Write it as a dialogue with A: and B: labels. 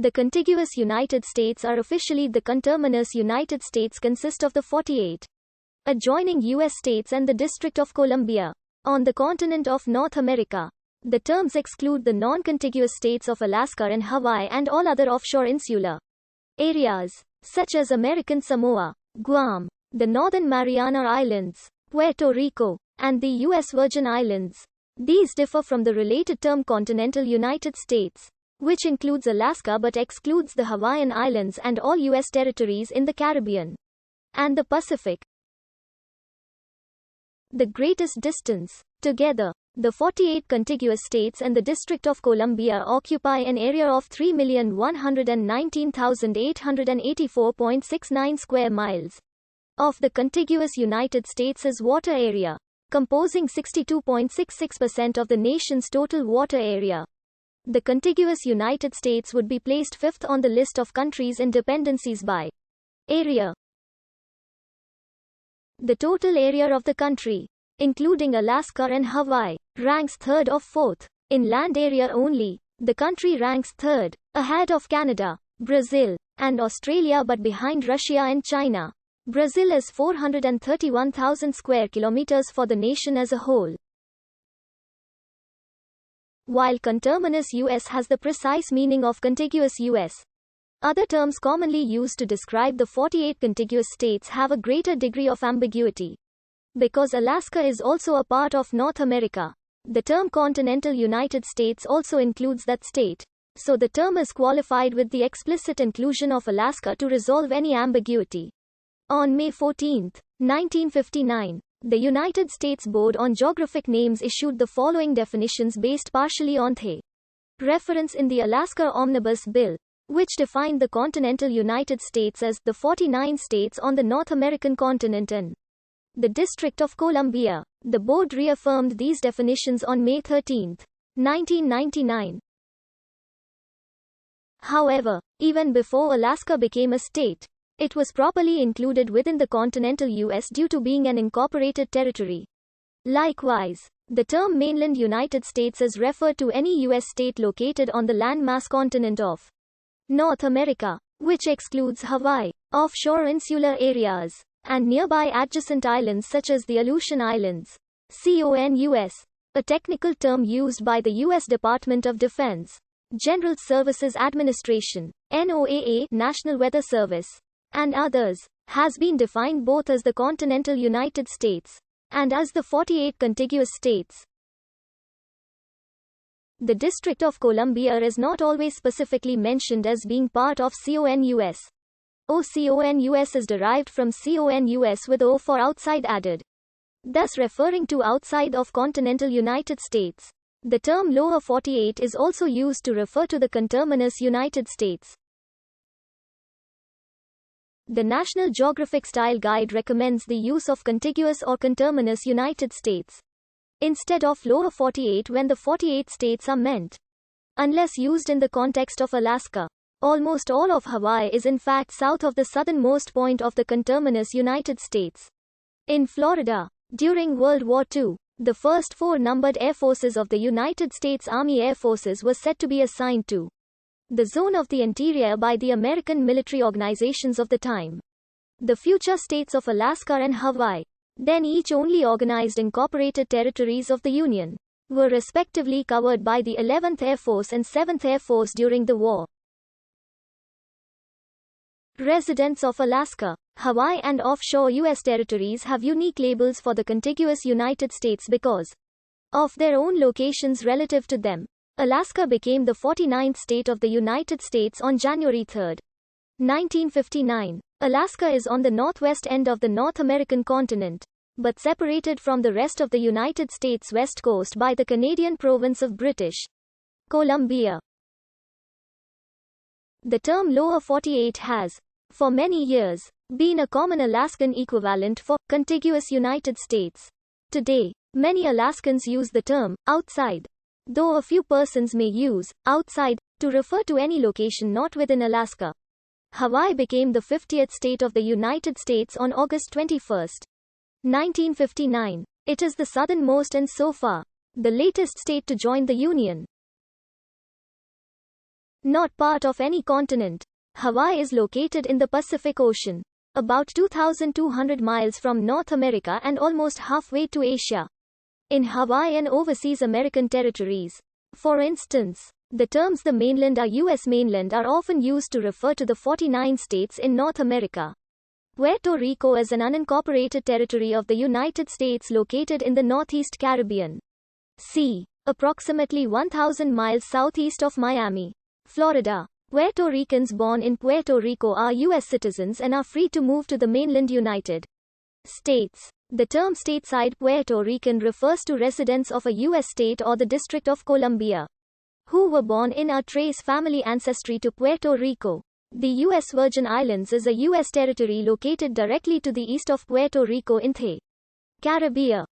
A: The contiguous United States are officially the conterminous United States consist of the 48 adjoining U.S. states and the District of Columbia. On the continent of North America, the terms exclude the non-contiguous states of Alaska and Hawaii and all other offshore insular areas, such as American Samoa, Guam, the Northern Mariana Islands, Puerto Rico, and the U.S. Virgin Islands. These differ from the related term continental United States, which includes Alaska but excludes the Hawaiian Islands and all U.S. territories in the Caribbean and the Pacific. The greatest distance. Together, the 48 contiguous states and the District of Columbia occupy an area of 3,119,884.69 square miles. Of the contiguous United States' water area, composing 62.66% of the nation's total water area. The contiguous United States would be placed fifth on the list of countries and dependencies by area. The total area of the country, including Alaska and Hawaii, ranks third or fourth. In land area only, the country ranks third, ahead of Canada, Brazil, and Australia but behind Russia and China. Brazil is 431,000 square kilometers for the nation as a whole, while conterminous U.S. has the precise meaning of contiguous U.S. Other terms commonly used to describe the 48 contiguous states have a greater degree of ambiguity. Because Alaska is also a part of North America, the term continental United States also includes that state, so the term is qualified with the explicit inclusion of Alaska to resolve any ambiguity. On May 14, 1959, the United States Board on Geographic Names issued the following definitions based partially on the reference in the Alaska Omnibus Bill, which defined the continental United States as the 49 states on the North American continent and the District of Columbia. The board reaffirmed these definitions on May 13, 1999. However, even before Alaska became a state, it was properly included within the continental U.S. due to being an incorporated territory. Likewise, the term mainland United States is referred to any U.S. state located on the landmass continent of North America, which excludes Hawaii, offshore insular areas, and nearby adjacent islands such as the Aleutian Islands. CONUS, a technical term used by the U.S. Department of Defense, General Services Administration, NOAA, National Weather Service, and others, has been defined both as the continental United States and as the 48 contiguous states. The District of Columbia is not always specifically mentioned as being part of CONUS. CONUS is derived from CONUS with O for outside added, thus referring to outside of continental United States. The term Lower 48 is also used to refer to the conterminous United States. The National Geographic Style Guide recommends the use of contiguous or conterminous United States instead of Lower 48 when the 48 states are meant, unless used in the context of Alaska. Almost all of Hawaii is in fact south of the southernmost point of the conterminous United States. In Florida, during World War II, the first 4 numbered air forces of the United States Army Air Forces were said to be assigned to the zone of the interior by the American military organizations of the time. The future states of Alaska and Hawaii, then each only organized incorporated territories of the Union, were respectively covered by the 11th Air Force and 7th Air Force during the war. Residents of Alaska, Hawaii and offshore U.S. territories have unique labels for the contiguous United States because of their own locations relative to them. Alaska became the 49th state of the United States on January 3, 1959. Alaska is on the northwest end of the North American continent, but separated from the rest of the United States west coast by the Canadian province of British Columbia. The term Lower 48 has, for many years, been a common Alaskan equivalent for contiguous United States. Today, many Alaskans use the term outside, though a few persons may use outside to refer to any location not within Alaska. Hawaii became the 50th state of the United States on August 21, 1959. It is the southernmost and so far the latest state to join the Union. Not part of any continent. Hawaii is located in the Pacific Ocean, about 2,200 miles from North America and almost halfway to Asia. In Hawaii and overseas American territories, for instance, the terms the mainland or U.S. mainland are often used to refer to the 49 states in North America. Puerto Rico is an unincorporated territory of the United States located in the Northeast Caribbean. C. Approximately 1,000 miles southeast of Miami, Florida. Puerto Ricans born in Puerto Rico are U.S. citizens and are free to move to the mainland United States. The term stateside Puerto Rican refers to residents of a U.S. state or the District of Columbia who were born in or trace family ancestry to Puerto Rico. The U.S. Virgin Islands is a U.S. territory located directly to the east of Puerto Rico in the Caribbean.